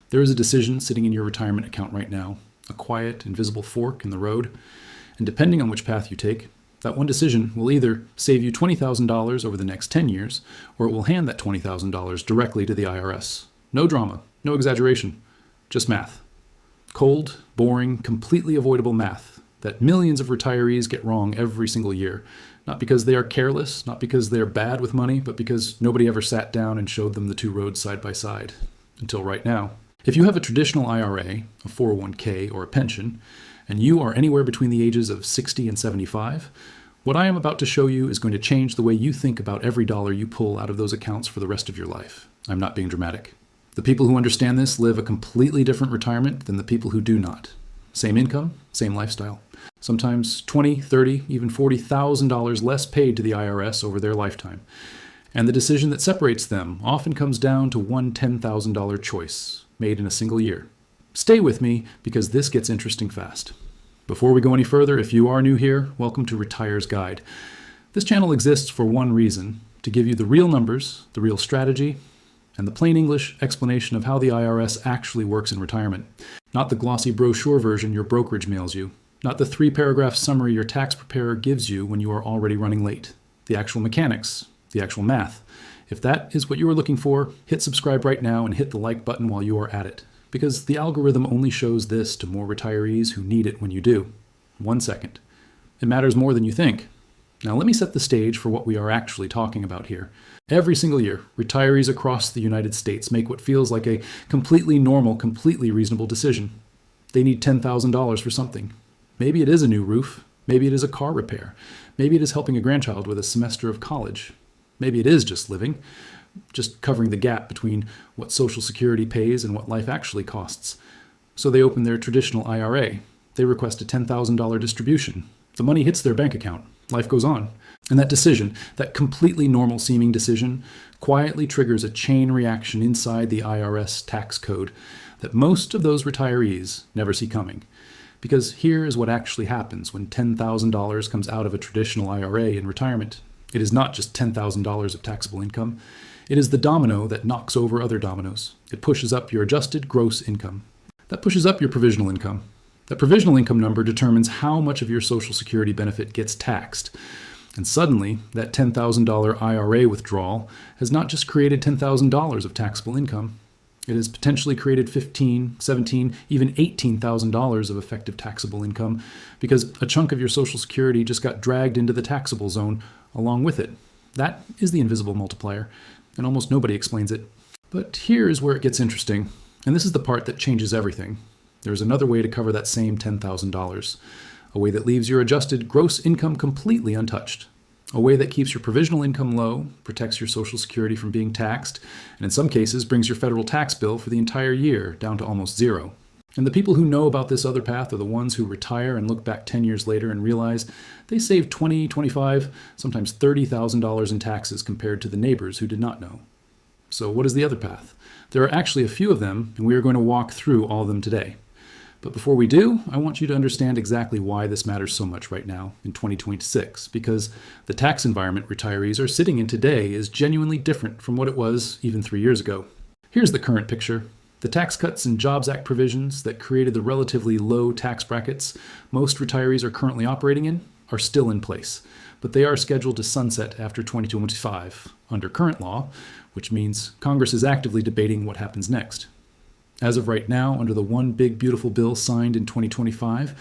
There is a decision sitting in your retirement account right now, a quiet, invisible fork in the road, and depending on which path you take, that one decision will either save you $20,000 over the next 10 years, or it will hand that $20,000 directly to the IRS. No drama, no exaggeration, just math. Cold, boring, completely avoidable math that millions of retirees get wrong every single year. Not because they are careless, not because they are bad with money, but because nobody ever sat down and showed them the two roads side by side. Until right now. If you have a traditional IRA, a 401k, or a pension, and you are anywhere between the ages of 60 and 75, what I am about to show you is going to change the way you think about every dollar you pull out of those accounts for the rest of your life. I'm not being dramatic. The people who understand this live a completely different retirement than the people who do not. Same income, same lifestyle. Sometimes $20,000, $30,000, even $40,000 less paid to the IRS over their lifetime. And the decision that separates them often comes down to one $10,000 choice, made in a single year. Stay with me, because this gets interesting fast. Before we go any further, if you are new here, welcome to Retire's Guide. This channel exists for one reason, to give you the real numbers, the real strategy, and the plain English explanation of how the IRS actually works in retirement. Not the glossy brochure version your brokerage mails you. Not the 3-paragraph summary your tax preparer gives you when you are already running late. The actual mechanics, the actual math. If that is what you are looking for, hit subscribe right now and hit the like button while you are at it. Because the algorithm only shows this to more retirees who need it when you do. 1 second. It matters more than you think. Now let me set the stage for what we are actually talking about here. Every single year, retirees across the United States make what feels like a completely normal, completely reasonable decision. They need $10,000 for something. Maybe it is a new roof. Maybe it is a car repair. Maybe it is helping a grandchild with a semester of college. Maybe it is just living, just covering the gap between what Social Security pays and what life actually costs. So they open their traditional IRA. They request a $10,000 distribution. The money hits their bank account. Life goes on. And that decision, that completely normal seeming decision, quietly triggers a chain reaction inside the IRS tax code that most of those retirees never see coming. Because here is what actually happens when $10,000 comes out of a traditional IRA in retirement. It is not just $10,000 of taxable income. It is the domino that knocks over other dominoes. It pushes up your adjusted gross income. That pushes up your provisional income. That provisional income number determines how much of your Social Security benefit gets taxed. And suddenly, that $10,000 IRA withdrawal has not just created $10,000 of taxable income. It has potentially created $15,000, $17,000, even $18,000 of effective taxable income because a chunk of your Social Security just got dragged into the taxable zone along with it. That is the invisible multiplier, and almost nobody explains it. But here is where it gets interesting, and this is the part that changes everything. There is another way to cover that same $10,000, a way that leaves your adjusted gross income completely untouched. A way that keeps your provisional income low, protects your Social Security from being taxed, and in some cases brings your federal tax bill for the entire year down to almost zero. And the people who know about this other path are the ones who retire and look back 10 years later and realize they saved $20,000, $25,000, sometimes $30,000 in taxes compared to the neighbors who did not know. So what is the other path? There are actually a few of them, and we are going to walk through all of them today. But before we do, I want you to understand exactly why this matters so much right now in 2026, because the tax environment retirees are sitting in today is genuinely different from what it was even 3 years ago. Here's the current picture. The Tax Cuts and Jobs Act provisions that created the relatively low tax brackets most retirees are currently operating in are still in place, but they are scheduled to sunset after 2025 under current law, which means Congress is actively debating what happens next. As of right now, under the One Big Beautiful Bill signed in 2025,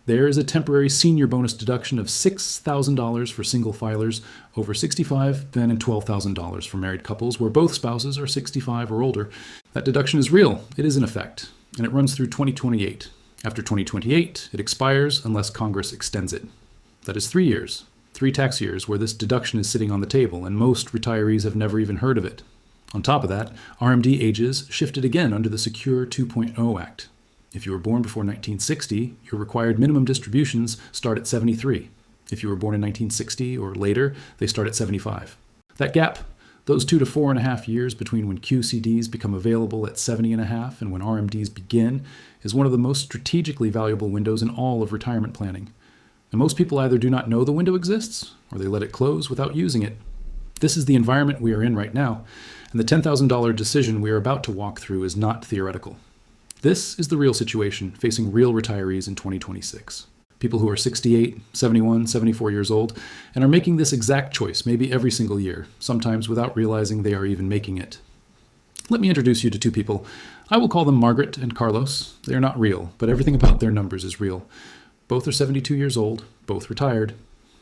there is a temporary senior bonus deduction of $6,000 for single filers over 65, then and $12,000 for married couples where both spouses are 65 or older. That deduction is real, it is in effect, and it runs through 2028. After 2028, it expires unless Congress extends it. That is 3 years, 3 tax years where this deduction is sitting on the table, and most retirees have never even heard of it. On top of that, RMD ages shifted again under the Secure 2.0 Act. If you were born before 1960, your required minimum distributions start at 73. If you were born in 1960 or later, they start at 75. That gap, those 2 to 4.5 years between when QCDs become available at 70.5 and when RMDs begin, is one of the most strategically valuable windows in all of retirement planning. And most people either do not know the window exists, or they let it close without using it. This is the environment we are in right now, and the $10,000 decision we are about to walk through is not theoretical. This is the real situation facing real retirees in 2026. People who are 68, 71, 74 years old, and are making this exact choice maybe every single year, sometimes without realizing they are even making it. Let me introduce you to two people. I will call them Margaret and Carlos. They are not real, but everything about their numbers is real. Both are 72 years old, both retired,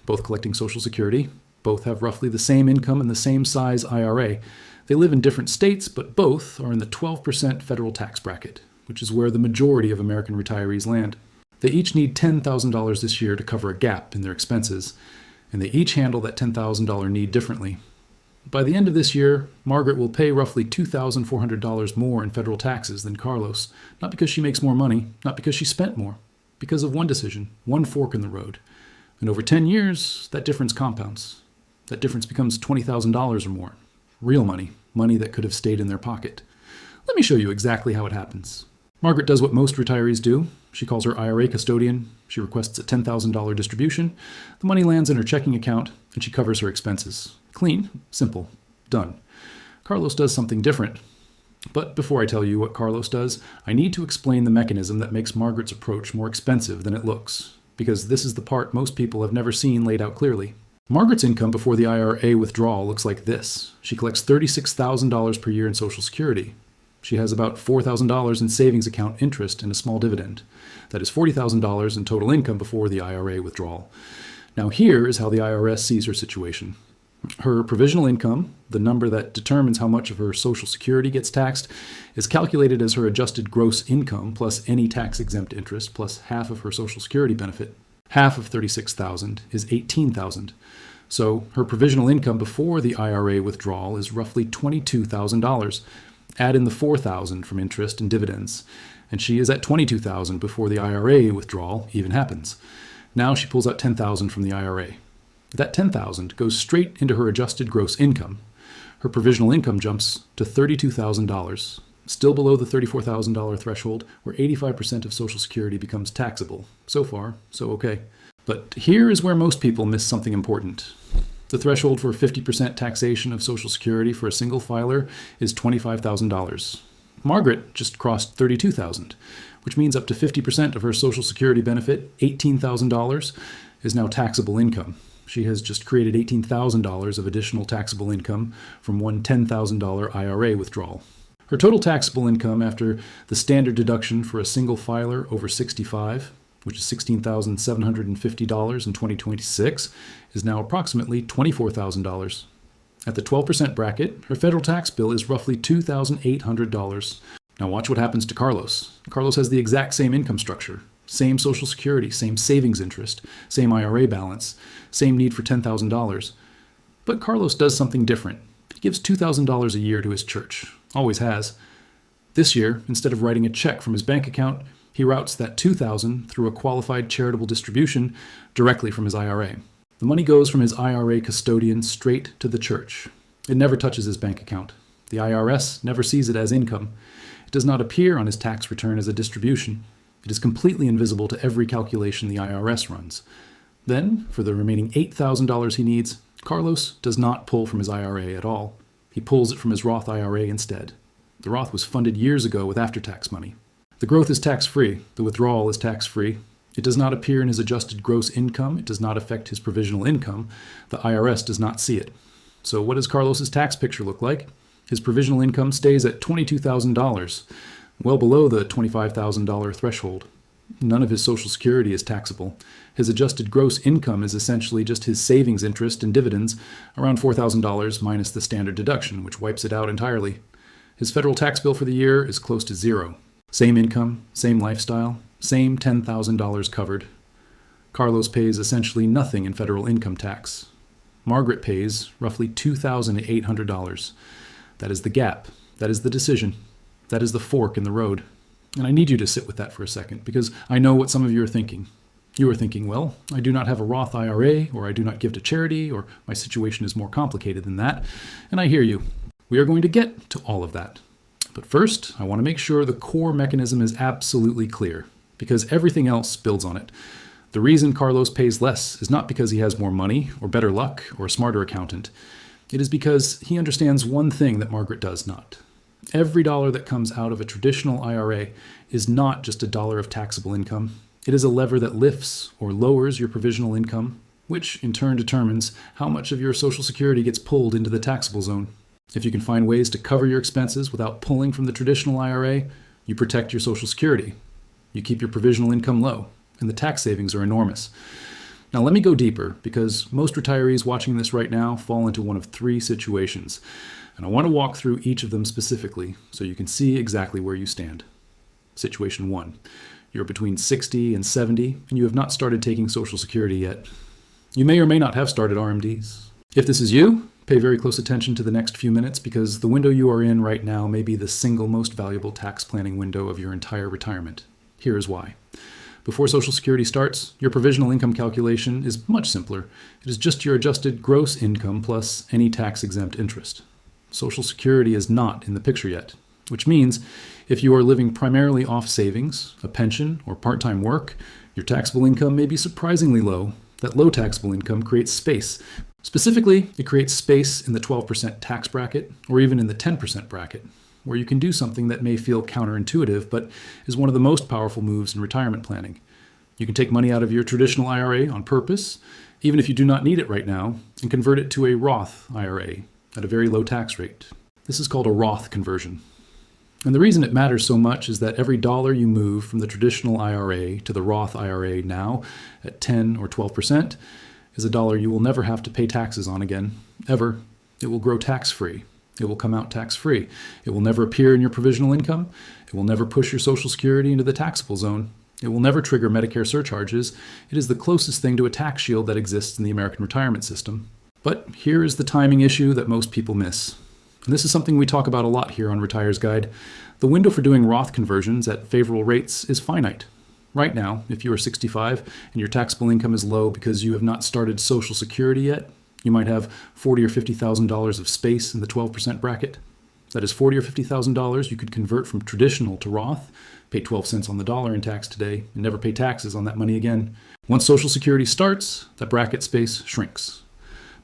both collecting Social Security, both have roughly the same income and the same size IRA. They live in different states, but both are in the 12% federal tax bracket, which is where the majority of American retirees land. They each need $10,000 this year to cover a gap in their expenses, and they each handle that $10,000 need differently. By the end of this year, Margaret will pay roughly $2,400 more in federal taxes than Carlos, not because she makes more money, not because she spent more, because of one decision, one fork in the road. And over 10 years, that difference compounds. That difference becomes $20,000 or more. Real money, money that could have stayed in their pocket. Let me show you exactly how it happens. Margaret does what most retirees do. She calls her IRA custodian. She requests a $10,000 distribution. The money lands in her checking account, and she covers her expenses. Clean, simple, done. Carlos does something different. But before I tell you what Carlos does, I need to explain the mechanism that makes Margaret's approach more expensive than it looks, because this is the part most people have never seen laid out clearly. Margaret's income before the IRA withdrawal looks like this. She collects $36,000 per year in Social Security. She has about $4,000 in savings account interest and a small dividend. That is $40,000 in total income before the IRA withdrawal. Now here is how the IRS sees her situation. Her provisional income, the number that determines how much of her Social Security gets taxed, is calculated as her adjusted gross income plus any tax-exempt interest plus half of her Social Security benefit. Half of $36,000 is $18,000. So her provisional income before the IRA withdrawal is roughly $22,000. Add in the $4,000 from interest and dividends, and she is at $22,000 before the IRA withdrawal even happens. Now she pulls out $10,000 from the IRA. That $10,000 goes straight into her adjusted gross income. Her provisional income jumps to $32,000, still below the $34,000 threshold, where 85% of Social Security becomes taxable. So far, so okay. But here is where most people miss something important. The threshold for 50% taxation of Social Security for a single filer is $25,000. Margaret just crossed $32,000, which means up to 50% of her Social Security benefit, $18,000, is now taxable income. She has just created $18,000 of additional taxable income from one $10,000 IRA withdrawal. Her total taxable income after the standard deduction for a single filer over 65, which is $16,750 in 2026, is now approximately $24,000. At the 12% bracket, her federal tax bill is roughly $2,800. Now watch what happens to Carlos. Carlos has the exact same income structure, same Social Security, same savings interest, same IRA balance, same need for $10,000. But Carlos does something different. He gives $2,000 a year to his church, always has. This year, instead of writing a check from his bank account, he routes that $2,000 through a qualified charitable distribution directly from his IRA. The money goes from his IRA custodian straight to the church. It never touches his bank account. The IRS never sees it as income. It does not appear on his tax return as a distribution. It is completely invisible to every calculation the IRS runs. Then, for the remaining $8,000 he needs, Carlos does not pull from his IRA at all. He pulls it from his Roth IRA instead. The Roth was funded years ago with after-tax money. The growth is tax-free. The withdrawal is tax-free. It does not appear in his adjusted gross income. It does not affect his provisional income. The IRS does not see it. So what does Carlos's tax picture look like? His provisional income stays at $22,000, well below the $25,000 threshold. None of his Social Security is taxable. His adjusted gross income is essentially just his savings interest and dividends, around $4,000 minus the standard deduction, which wipes it out entirely. His federal tax bill for the year is close to zero. Same income, same lifestyle, same $10,000 covered. Carlos pays essentially nothing in federal income tax. Margaret pays roughly $2,800. That is the gap. That is the decision. That is the fork in the road. And I need you to sit with that for a second, because I know what some of you are thinking. You are thinking, well, I do not have a Roth IRA, or I do not give to charity, or my situation is more complicated than that. And I hear you. We are going to get to all of that. But first, I want to make sure the core mechanism is absolutely clear, because everything else builds on it. The reason Carlos pays less is not because he has more money, or better luck, or a smarter accountant. It is because he understands one thing that Margaret does not. Every dollar that comes out of a traditional IRA is not just a dollar of taxable income. It is a lever that lifts or lowers your provisional income, which in turn determines how much of your Social Security gets pulled into the taxable zone. If you can find ways to cover your expenses without pulling from the traditional IRA, you protect your Social Security. You keep your provisional income low, and the tax savings are enormous. Now let me go deeper, because most retirees watching this right now fall into one of three situations, and I want to walk through each of them specifically so you can see exactly where you stand. Situation 1. You're between 60 and 70, and you have not started taking Social Security yet. You may or may not have started RMDs. If this is you, pay very close attention to the next few minutes, because the window you are in right now may be the single most valuable tax planning window of your entire retirement. Here is why. Before Social Security starts, your provisional income calculation is much simpler. It is just your adjusted gross income plus any tax-exempt interest. Social Security is not in the picture yet, which means if you are living primarily off savings, a pension, or part-time work, your taxable income may be surprisingly low. That low taxable income creates space. Specifically, it creates space in the 12% tax bracket, or even in the 10% bracket, where you can do something that may feel counterintuitive, but is one of the most powerful moves in retirement planning. You can take money out of your traditional IRA on purpose, even if you do not need it right now, and convert it to a Roth IRA at a very low tax rate. This is called a Roth conversion. And the reason it matters so much is that every dollar you move from the traditional IRA to the Roth IRA now at 10 or 12% is a dollar you will never have to pay taxes on again, ever. It will grow tax-free. It will come out tax-free. It will never appear in your provisional income. It will never push your Social Security into the taxable zone. It will never trigger Medicare surcharges. It is the closest thing to a tax shield that exists in the American retirement system. But here is the timing issue that most people miss. And this is something we talk about a lot here on Retire's Guide. The window for doing Roth conversions at favorable rates is finite. Right now, if you are 65 and your taxable income is low because you have not started Social Security yet, you might have $40,000 or $50,000 of space in the 12% bracket. That is $40,000 or $50,000 you could convert from traditional to Roth, pay 12 cents on the dollar in tax today, and never pay taxes on that money again. Once Social Security starts, that bracket space shrinks,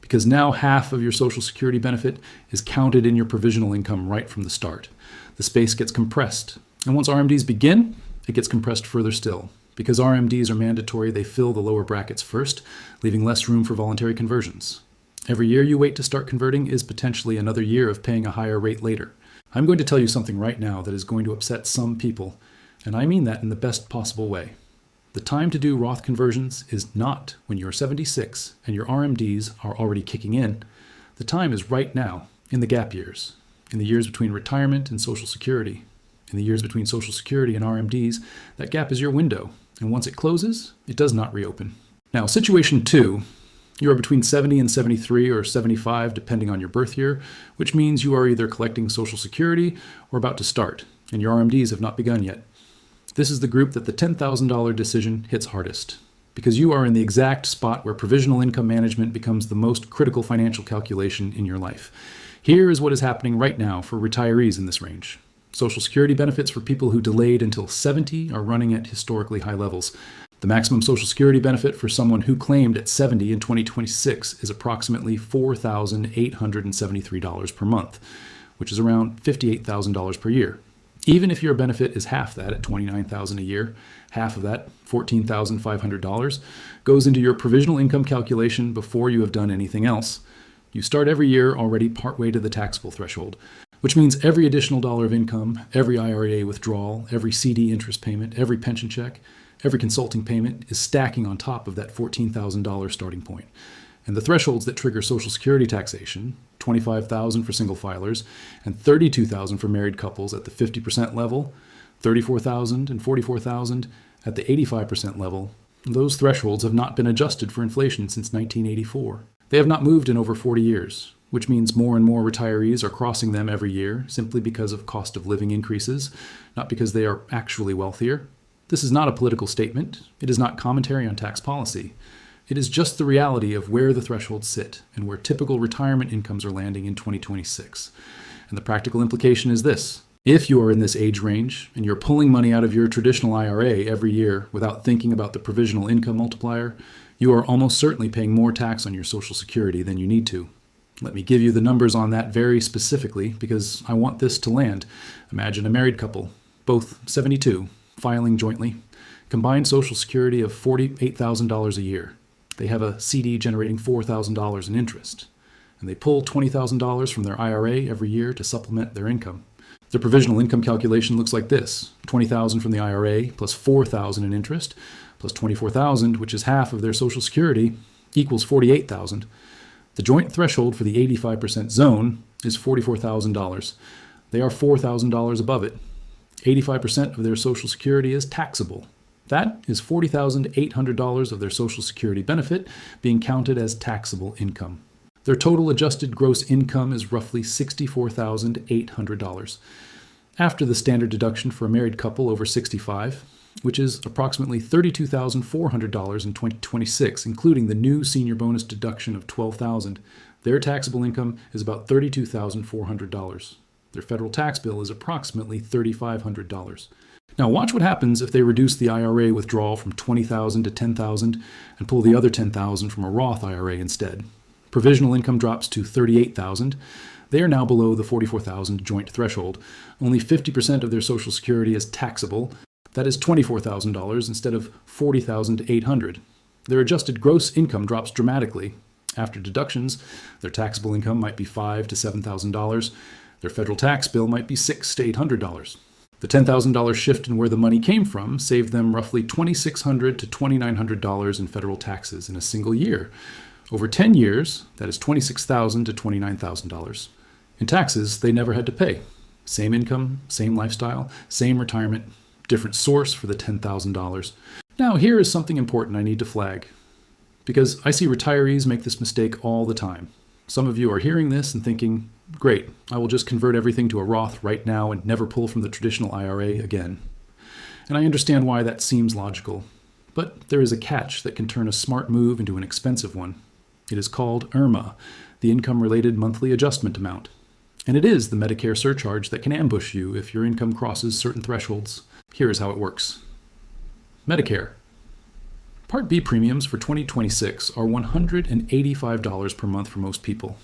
because now half of your Social Security benefit is counted in your provisional income right from the start. The space gets compressed, and once RMDs begin, it gets compressed further still. Because RMDs are mandatory, they fill the lower brackets first, leaving less room for voluntary conversions. Every year you wait to start converting is potentially another year of paying a higher rate later. I'm going to tell you something right now that is going to upset some people, and I mean that in the best possible way. The time to do Roth conversions is not when you're 76 and your RMDs are already kicking in. The time is right now, in the gap years, in the years between retirement and Social Security. In the years between Social Security and RMDs, that gap is your window, and once it closes, it does not reopen. Now, situation 2, you are between 70 and 73 or 75, depending on your birth year, which means you are either collecting Social Security or about to start, and your RMDs have not begun yet. This is the group that the $10,000 decision hits hardest, because you are in the exact spot where provisional income management becomes the most critical financial calculation in your life. Here is what is happening right now for retirees in this range. Social Security benefits for people who delayed until 70 are running at historically high levels. The maximum Social Security benefit for someone who claimed at 70 in 2026 is approximately $4,873 per month, which is around $58,000 per year. Even if your benefit is half that at $29,000 a year, half of that, $14,500, goes into your provisional income calculation before you have done anything else. You start every year already partway to the taxable threshold, which means every additional dollar of income, every IRA withdrawal, every CD interest payment, every pension check, every consulting payment is stacking on top of that $14,000 starting point. And the thresholds that trigger Social Security taxation, $25,000 for single filers and $32,000 for married couples at the 50% level, $34,000 and $44,000 at the 85% level, those thresholds have not been adjusted for inflation since 1984. They have not moved in over 40 years, which means more and more retirees are crossing them every year simply because of cost of living increases, not because they are actually wealthier. This is not a political statement. It is not commentary on tax policy. It is just the reality of where the thresholds sit and where typical retirement incomes are landing in 2026. And the practical implication is this. If you are in this age range and you're pulling money out of your traditional IRA every year without thinking about the provisional income multiplier, you are almost certainly paying more tax on your Social Security than you need to. Let me give you the numbers on that very specifically because I want this to land. Imagine a married couple, both 72, filing jointly. Combined Social Security of $48,000 a year. They have a CD generating $4,000 in interest. And they pull $20,000 from their IRA every year to supplement their income. Their provisional income calculation looks like this: $20,000 from the IRA plus $4,000 in interest plus $24,000, which is half of their Social Security, equals $48,000. The joint threshold for the 85% zone is $44,000. They are $4,000 above it. 85% of their Social Security is taxable. That is $40,800 of their Social Security benefit being counted as taxable income. Their total adjusted gross income is roughly $64,800. After the standard deduction for a married couple over 65, which is approximately $32,400 in 2026, including the new senior bonus deduction of $12,000, their taxable income is about $32,400. Their federal tax bill is approximately $3,500. Now watch what happens if they reduce the IRA withdrawal from $20,000 to $10,000 and pull the other $10,000 from a Roth IRA instead. Provisional income drops to $38,000. They are now below the $44,000 joint threshold. Only 50% of their Social Security is taxable. That is $24,000 instead of $40,800. Their adjusted gross income drops dramatically. After deductions, their taxable income might be $5,000 to $7,000. Their federal tax bill might be $600 to $800. The $10,000 shift in where the money came from saved them roughly $2,600 to $2,900 in federal taxes in a single year. Over 10 years, that is $26,000 to $29,000. In taxes, they never had to pay. Same income, same lifestyle, same retirement, different source for the $10,000. Now, here is something important I need to flag, because I see retirees make this mistake all the time. Some of you are hearing this and thinking, great, I will just convert everything to a Roth right now and never pull from the traditional IRA again. And I understand why that seems logical, but there is a catch that can turn a smart move into an expensive one. It is called IRMA, the Income-Related Monthly Adjustment Amount. And it is the Medicare surcharge that can ambush you if your income crosses certain thresholds. Here is how it works. Medicare. Part B premiums for 2026 are $185 per month for most people.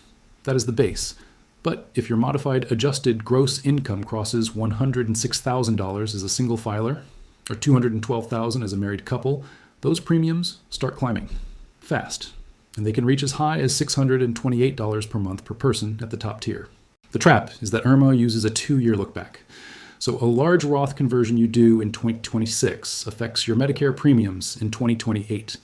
That is the base. But if your modified adjusted gross income crosses $106,000 as a single filer, or $212,000 as a married couple, those premiums start climbing fast. And they can reach as high as $628 per month per person at the top tier. The trap is that IRMA uses a 2-year look back. So a large Roth conversion you do in 2026 affects your Medicare premiums in 2028.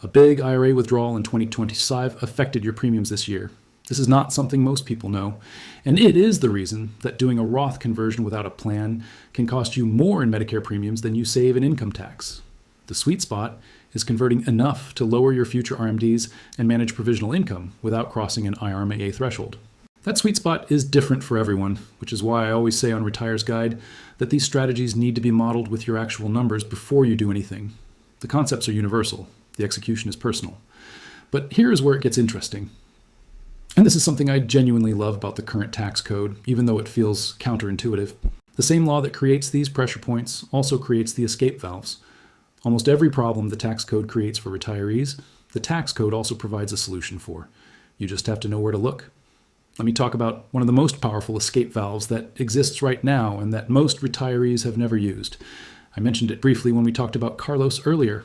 A big IRA withdrawal in 2025 affected your premiums this year. This is not something most people know, and it is the reason that doing a Roth conversion without a plan can cost you more in Medicare premiums than you save in income tax. The sweet spot is converting enough to lower your future RMDs and manage provisional income without crossing an IRMAA threshold. That sweet spot is different for everyone, which is why I always say on Retire's Guide that these strategies need to be modeled with your actual numbers before you do anything. The concepts are universal. The execution is personal. But here is where it gets interesting. And this is something I genuinely love about the current tax code, even though it feels counterintuitive. The same law that creates these pressure points also creates the escape valves. Almost every problem the tax code creates for retirees, the tax code also provides a solution for. You just have to know where to look. Let me talk about one of the most powerful escape valves that exists right now and that most retirees have never used. I mentioned it briefly when we talked about Carlos earlier.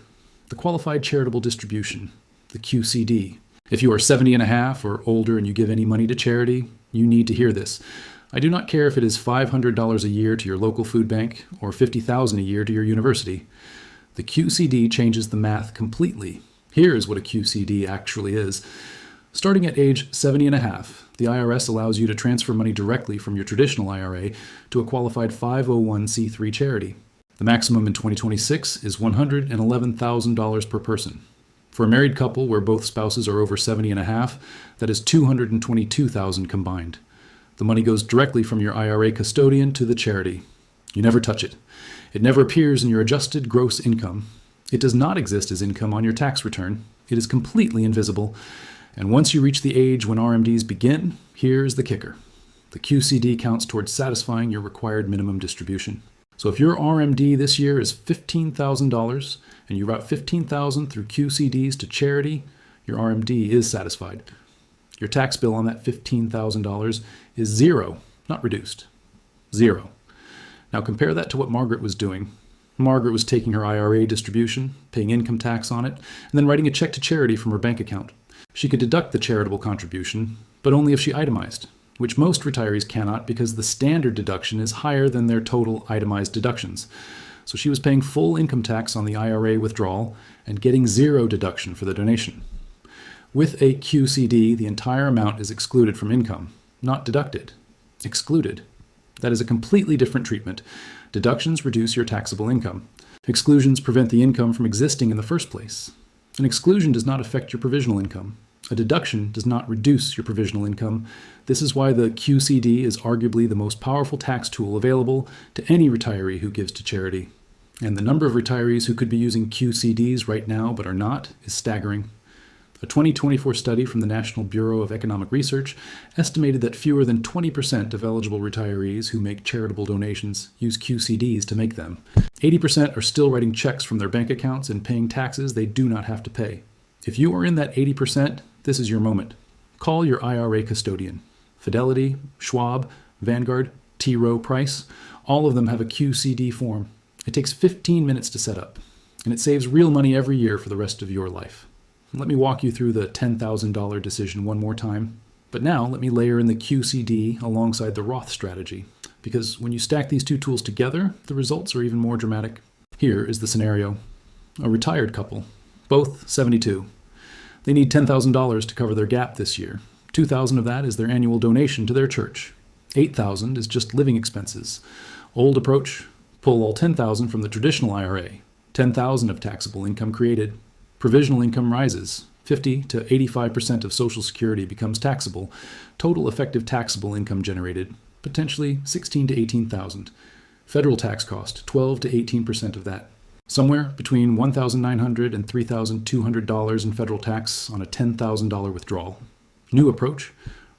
The Qualified Charitable Distribution, the QCD. If you are 70 and a half or older and you give any money to charity, you need to hear this. I do not care if it is $500 a year to your local food bank or $50,000 a year to your university. The QCD changes the math completely. Here's what a QCD actually is. Starting at age 70 and a half, the IRS allows you to transfer money directly from your traditional IRA to a qualified 501c3 charity. The maximum in 2026 is $111,000 per person. For a married couple where both spouses are over 70 and a half, that is $222,000 combined. The money goes directly from your IRA custodian to the charity. You never touch it. It never appears in your adjusted gross income. It does not exist as income on your tax return. It is completely invisible. And once you reach the age when RMDs begin, here's the kicker. The QCD counts towards satisfying your required minimum distribution. So if your RMD this year is $15,000 and you route $15,000 through QCDs to charity, your RMD is satisfied. Your tax bill on that $15,000 is zero, not reduced. Zero. Now compare that to what Margaret was doing. Margaret was taking her IRA distribution, paying income tax on it, and then writing a check to charity from her bank account. She could deduct the charitable contribution, but only if she itemized, which most retirees cannot because the standard deduction is higher than their total itemized deductions. So she was paying full income tax on the IRA withdrawal and getting zero deduction for the donation. With a QCD, the entire amount is excluded from income, not deducted. Excluded. That is a completely different treatment. Deductions reduce your taxable income. Exclusions prevent the income from existing in the first place. An exclusion does not affect your provisional income. A deduction does not reduce your provisional income. This is why the QCD is arguably the most powerful tax tool available to any retiree who gives to charity. And the number of retirees who could be using QCDs right now but are not is staggering. A 2024 study from the National Bureau of Economic Research estimated that fewer than 20% of eligible retirees who make charitable donations use QCDs to make them. 80% are still writing checks from their bank accounts and paying taxes they do not have to pay. If you are in that 80%, this is your moment. Call your IRA custodian. Fidelity, Schwab, Vanguard, T. Rowe Price, all of them have a QCD form. It takes 15 minutes to set up, and it saves real money every year for the rest of your life. Let me walk you through the $10,000 decision one more time. But now let me layer in the QCD alongside the Roth strategy, because when you stack these two tools together, the results are even more dramatic. Here is the scenario. A retired couple, both 72. They need $10,000 to cover their gap this year. $2,000 of that is their annual donation to their church. $8,000 is just living expenses. Old approach, pull all $10,000 from the traditional IRA. $10,000 of taxable income created. Provisional income rises. 50 to 85% of Social Security becomes taxable. Total effective taxable income generated, potentially $16,000 to $18,000. Federal tax cost, 12 to 18% of that. Somewhere between $1,900 and $3,200 in federal tax on a $10,000 withdrawal. New approach,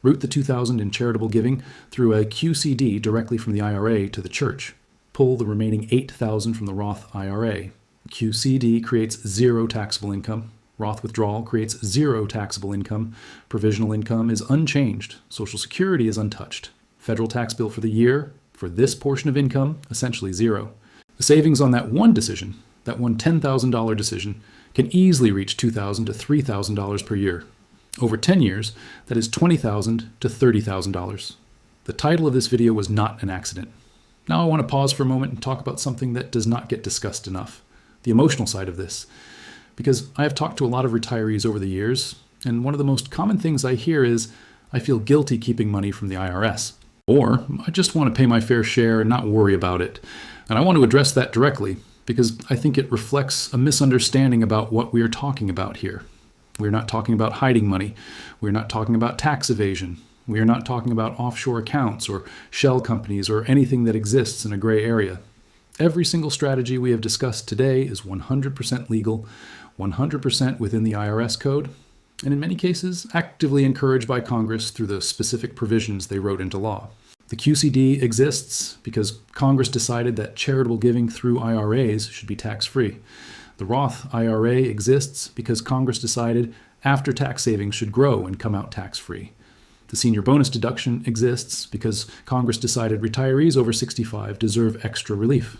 route the $2,000 in charitable giving through a QCD directly from the IRA to the church. Pull the remaining $8,000 from the Roth IRA. QCD creates zero taxable income. Roth withdrawal creates zero taxable income. Provisional income is unchanged. Social Security is untouched. Federal tax bill for the year, for this portion of income, essentially zero. The savings on that one decision, that one $10,000 decision, can easily reach $2,000 to $3,000 per year. Over 10 years, that is $20,000 to $30,000. The title of this video was not an accident. Now I want to pause for a moment and talk about something that does not get discussed enough. The emotional side of this. Because I have talked to a lot of retirees over the years, and one of the most common things I hear is, I feel guilty keeping money from the IRS. Or, I just want to pay my fair share and not worry about it. And I want to address that directly, because I think it reflects a misunderstanding about what we are talking about here. We're not talking about hiding money. We're not talking about tax evasion. We are not talking about offshore accounts or shell companies or anything that exists in a gray area. Every single strategy we have discussed today is 100% legal, 100% within the IRS code, and in many cases, actively encouraged by Congress through the specific provisions they wrote into law. The QCD exists because Congress decided that charitable giving through IRAs should be tax-free. The Roth IRA exists because Congress decided after-tax savings should grow and come out tax-free. The senior bonus deduction exists because Congress decided retirees over 65 deserve extra relief.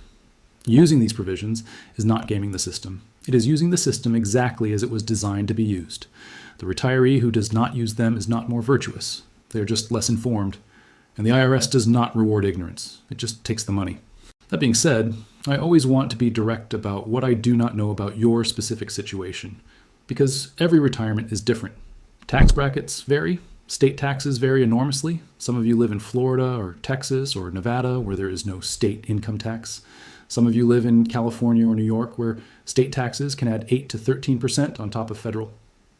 Using these provisions is not gaming the system. It is using the system exactly as it was designed to be used. The retiree who does not use them is not more virtuous. They are just less informed. And the IRS does not reward ignorance. It just takes the money. That being said, I always want to be direct about what I do not know about your specific situation, because every retirement is different. Tax brackets vary. State taxes vary enormously. Some of you live in Florida or Texas or Nevada where there is no state income tax. Some of you live in California or New York where state taxes can add 8 to 13% on top of federal.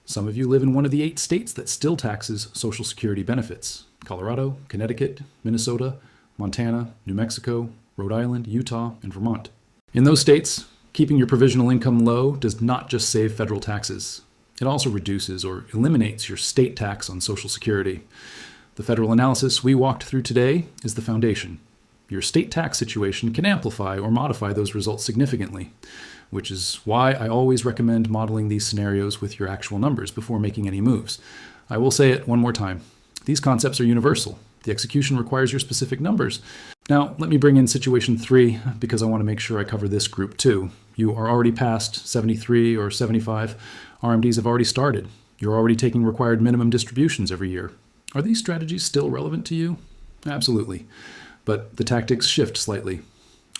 Some of you live in one of the 8 states that still taxes Social Security benefits: Colorado, Connecticut, Minnesota, Montana, New Mexico, Rhode Island, Utah, and Vermont. In those states, keeping your provisional income low does not just save federal taxes. It also reduces or eliminates your state tax on Social Security. The federal analysis we walked through today is the foundation. Your state tax situation can amplify or modify those results significantly, which is why I always recommend modeling these scenarios with your actual numbers before making any moves. I will say it one more time. These concepts are universal. The execution requires your specific numbers. Now, let me bring in situation 3 because I want to make sure I cover this group too. You are already past 73 or 75. RMDs have already started. You're already taking required minimum distributions every year. Are these strategies still relevant to you? Absolutely. But the tactics shift slightly.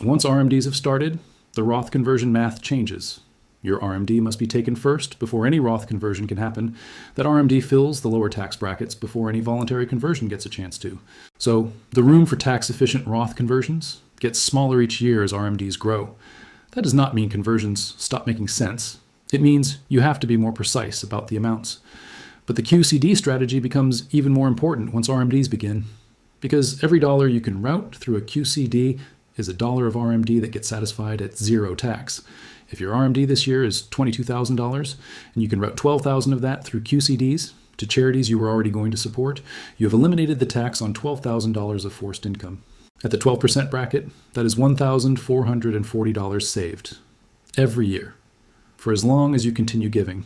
Once RMDs have started, the Roth conversion math changes. Your RMD must be taken first before any Roth conversion can happen. That RMD fills the lower tax brackets before any voluntary conversion gets a chance to. So the room for tax-efficient Roth conversions gets smaller each year as RMDs grow. That does not mean conversions stop making sense. It means you have to be more precise about the amounts. But the QCD strategy becomes even more important once RMDs begin, because every dollar you can route through a QCD is a dollar of RMD that gets satisfied at zero tax. If your RMD this year is $22,000 and you can route $12,000 of that through QCDs to charities you were already going to support, you have eliminated the tax on $12,000 of forced income. At the 12% bracket, that is $1,440 saved every year for as long as you continue giving.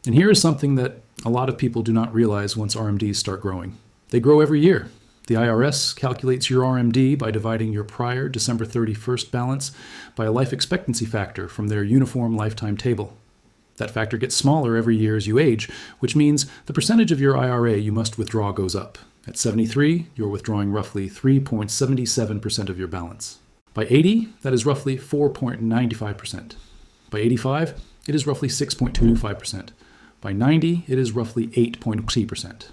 And here is something that a lot of people do not realize once RMDs start growing. They grow every year. The IRS calculates your RMD by dividing your prior December 31st balance by a life expectancy factor from their uniform lifetime table. That factor gets smaller every year as you age, which means the percentage of your IRA you must withdraw goes up. At 73, you're withdrawing roughly 3.77% of your balance. By 80, that is roughly 4.95%. By 85, it is roughly 6.25%. By 90, it is roughly 8.2%.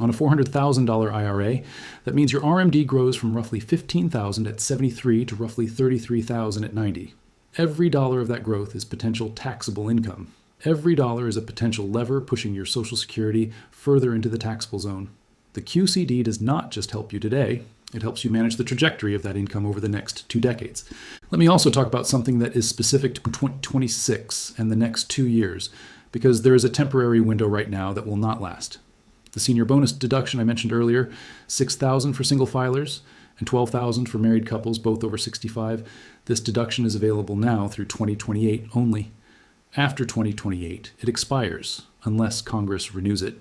On a $400,000 IRA, that means your RMD grows from roughly $15,000 at 73 to roughly $33,000 at 90. Every dollar of that growth is potential taxable income. Every dollar is a potential lever pushing your Social Security further into the taxable zone. The QCD does not just help you today, it helps you manage the trajectory of that income over the next 2 decades. Let me also talk about something that is specific to 2026 and the next 2 years, because there is a temporary window right now that will not last. The senior bonus deduction I mentioned earlier, $6,000 for single filers and $12,000 for married couples, both over 65. This deduction is available now through 2028 only. After 2028, it expires unless Congress renews it.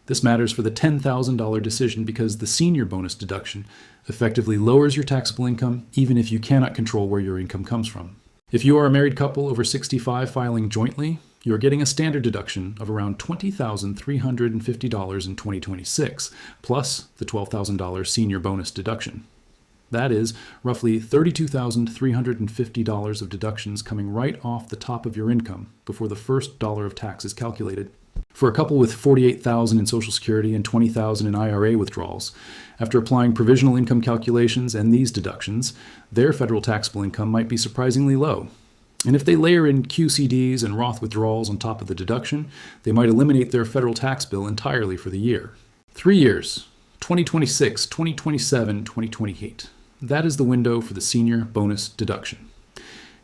This matters for the $10,000 decision because the senior bonus deduction effectively lowers your taxable income even if you cannot control where your income comes from. If you are a married couple over 65 filing jointly, you're getting a standard deduction of around $20,350 in 2026, plus the $12,000 senior bonus deduction. That is roughly $32,350 of deductions coming right off the top of your income before the first dollar of tax is calculated. For a couple with $48,000 in Social Security and $20,000 in IRA withdrawals, after applying provisional income calculations and these deductions, their federal taxable income might be surprisingly low. And if they layer in QCDs and Roth withdrawals on top of the deduction, they might eliminate their federal tax bill entirely for the year. 3 years, 2026, 2027, 2028. That is the window for the senior bonus deduction.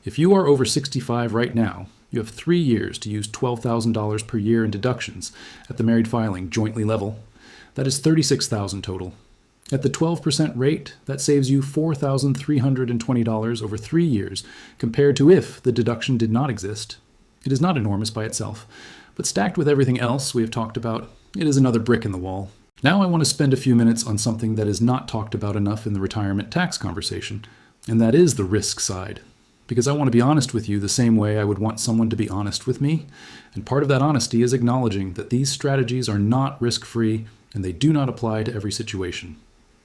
If you are over 65 right now, you have 3 years to use $12,000 per year in deductions at the married filing jointly level. That is $36,000 total. At the 12% rate, that saves you $4,320 over 3 years compared to if the deduction did not exist. It is not enormous by itself, but stacked with everything else we have talked about, it is another brick in the wall. Now I want to spend a few minutes on something that is not talked about enough in the retirement tax conversation, and that is the risk side. Because I want to be honest with you the same way I would want someone to be honest with me, and part of that honesty is acknowledging that these strategies are not risk-free and they do not apply to every situation.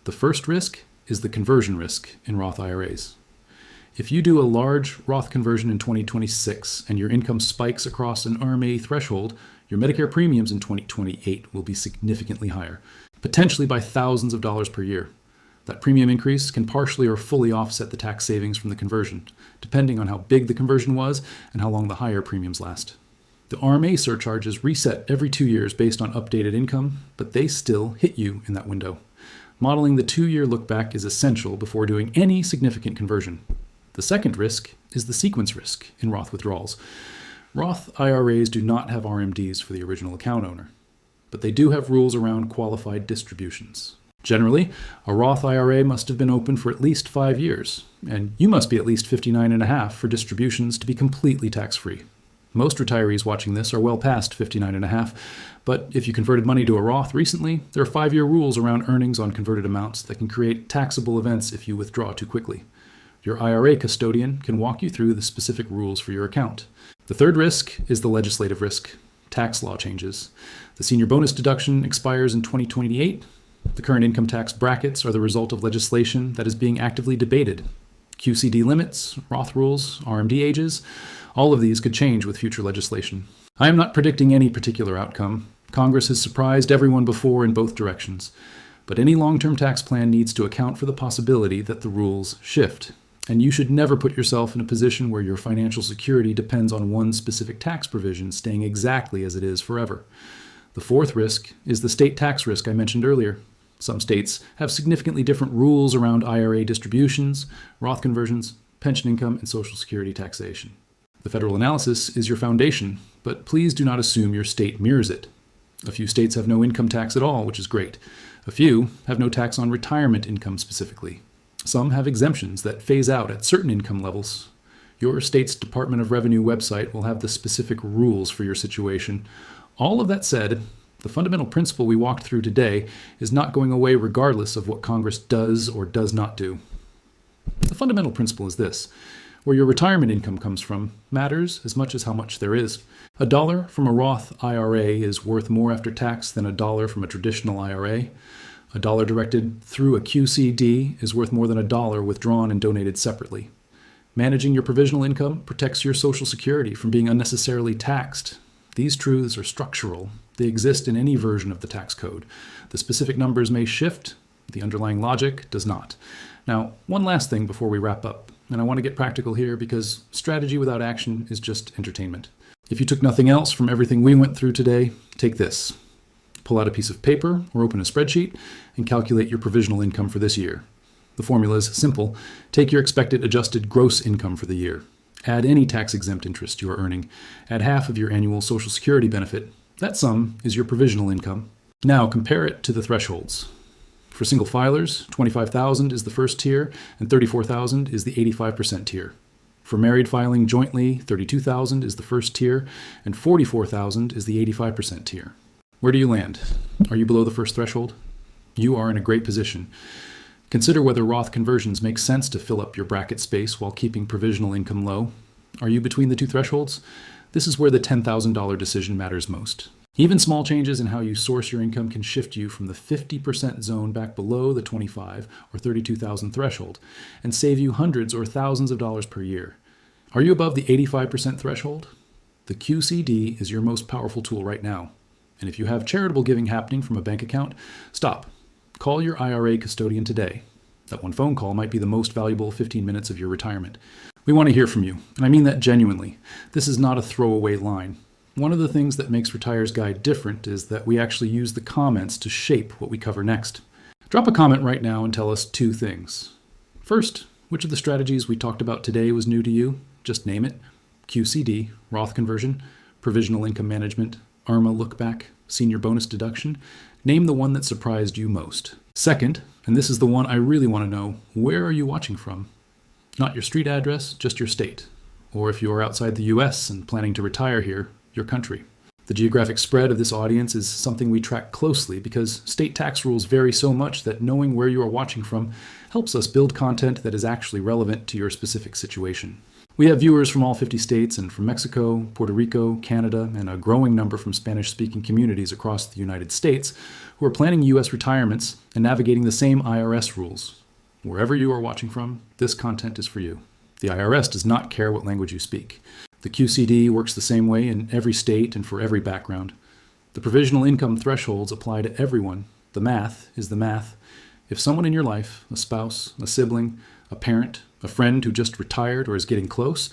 The first risk is the conversion risk in Roth IRAs. If you do a large Roth conversion in 2026 and your income spikes across an RMA threshold, your Medicare premiums in 2028 will be significantly higher, potentially by thousands of dollars per year. That premium increase can partially or fully offset the tax savings from the conversion, depending on how big the conversion was and how long the higher premiums last. The RMA surcharges reset every 2 years based on updated income, but they still hit you in that window. Modeling the 2-year look-back is essential before doing any significant conversion. The second risk is the sequence risk in Roth withdrawals. Roth IRAs do not have RMDs for the original account owner, but they do have rules around qualified distributions. Generally, a Roth IRA must have been open for at least 5 years, and you must be at least 59 and a half for distributions to be completely tax-free. Most retirees watching this are well past 59.5, but if you converted money to a Roth recently, there are 5-year rules around earnings on converted amounts that can create taxable events if you withdraw too quickly. Your IRA custodian can walk you through the specific rules for your account. The third risk is the legislative risk. Tax law changes. The senior bonus deduction expires in 2028. The current income tax brackets are the result of legislation that is being actively debated. QCD limits, Roth rules, RMD ages, all of these could change with future legislation. I am not predicting any particular outcome. Congress has surprised everyone before in both directions. But any long-term tax plan needs to account for the possibility that the rules shift. And you should never put yourself in a position where your financial security depends on one specific tax provision staying exactly as it is forever. The fourth risk is the state tax risk I mentioned earlier. Some states have significantly different rules around IRA distributions, Roth conversions, pension income, and Social Security taxation. The federal analysis is your foundation, but please do not assume your state mirrors it. A few states have no income tax at all, which is great. A few have no tax on retirement income specifically. Some have exemptions that phase out at certain income levels. Your state's Department of Revenue website will have the specific rules for your situation. All of that said, the fundamental principle we walked through today is not going away regardless of what Congress does or does not do. The fundamental principle is this: where your retirement income comes from matters as much as how much there is. $1 from a Roth IRA is worth more after tax than $1 from a traditional IRA. $1 directed through a QCD is worth more than $1 withdrawn and donated separately. Managing your provisional income protects your Social Security from being unnecessarily taxed. These truths are structural. They exist in any version of the tax code. The specific numbers may shift. The underlying logic does not. Now, one last thing before we wrap up, and I want to get practical here because strategy without action is just entertainment. If you took nothing else from everything we went through today, take this. Pull out a piece of paper or open a spreadsheet and calculate your provisional income for this year. The formula is simple. Take your expected adjusted gross income for the year. Add any tax-exempt interest you are earning. Add half of your annual Social Security benefit. That sum is your provisional income. Now compare it to the thresholds. For single filers, $25,000 is the first tier and $34,000 is the 85% tier. For married filing jointly, $32,000 is the first tier and $44,000 is the 85% tier. Where do you land? Are you below the first threshold? You are in a great position. Consider whether Roth conversions make sense to fill up your bracket space while keeping provisional income low. Are you between the two thresholds? This is where the $10,000 decision matters most. Even small changes in how you source your income can shift you from the 50% zone back below the $25,000 or $32,000 threshold and save you hundreds or thousands of dollars per year. Are you above the 85% threshold? The QCD is your most powerful tool right now. And if you have charitable giving happening from a bank account, stop. Call your IRA custodian today. That one phone call might be the most valuable 15 minutes of your retirement. We want to hear from you, and I mean that genuinely. This is not a throwaway line. One of the things that makes Retire's Guide different is that we actually use the comments to shape what we cover next. Drop a comment right now and tell us 2 things. First, which of the strategies we talked about today was new to you? Just name it. QCD, Roth conversion, provisional income management, ARMA look-back, senior bonus deduction. Name the one that surprised you most. Second, and this is the one I really want to know, where are you watching from? Not your street address, just your state. Or if you are outside the US and planning to retire here, your country. The geographic spread of this audience is something we track closely because state tax rules vary so much that knowing where you are watching from helps us build content that is actually relevant to your specific situation. We have viewers from all 50 states and from Mexico, Puerto Rico, Canada, and a growing number from Spanish-speaking communities across the United States who are planning U.S. retirements and navigating the same IRS rules. Wherever you are watching from, this content is for you. The IRS does not care what language you speak. The QCD works the same way in every state and for every background. The provisional income thresholds apply to everyone. The math is the math. If someone in your life, a spouse, a sibling, a parent, a friend who just retired or is getting close,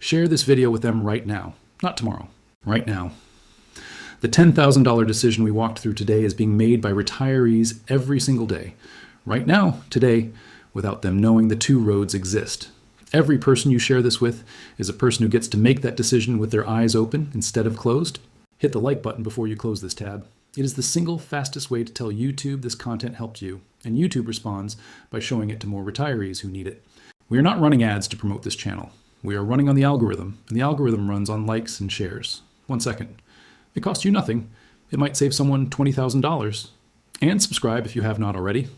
share this video with them right now. Not tomorrow, right now. The $10,000 decision we walked through today is being made by retirees every single day. Right now, today, without them knowing the 2 roads exist. Every person you share this with is a person who gets to make that decision with their eyes open instead of closed. Hit the like button before you close this tab. It is the single fastest way to tell YouTube this content helped you, and YouTube responds by showing it to more retirees who need it. We are not running ads to promote this channel. We are running on the algorithm, and the algorithm runs on likes and shares. 1 second. It costs you nothing. It might save someone $20,000. And subscribe if you have not already.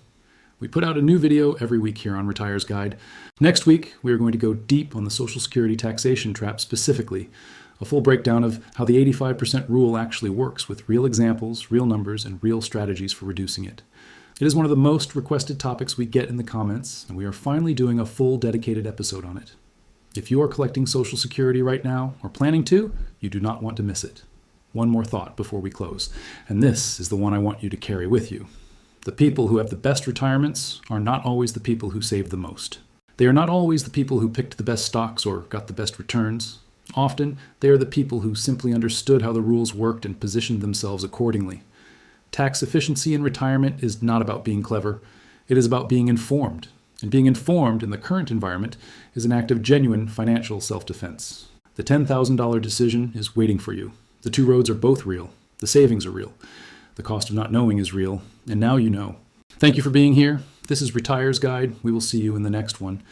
We put out a new video every week here on Retire's Guide. Next week, we are going to go deep on the Social Security taxation trap specifically, a full breakdown of how the 85% rule actually works with real examples, real numbers, and real strategies for reducing it. It is one of the most requested topics we get in the comments, and we are finally doing a full dedicated episode on it. If you are collecting Social Security right now, or planning to, you do not want to miss it. One more thought before we close, and this is the one I want you to carry with you. The people who have the best retirements are not always the people who save the most. They are not always the people who picked the best stocks or got the best returns. Often, they are the people who simply understood how the rules worked and positioned themselves accordingly. Tax efficiency in retirement is not about being clever. It is about being informed. And being informed in the current environment is an act of genuine financial self-defense. The $10,000 decision is waiting for you. The two roads are both real. The savings are real. The cost of not knowing is real. And now you know. Thank you for being here. This is Retire's Guide. We will see you in the next one.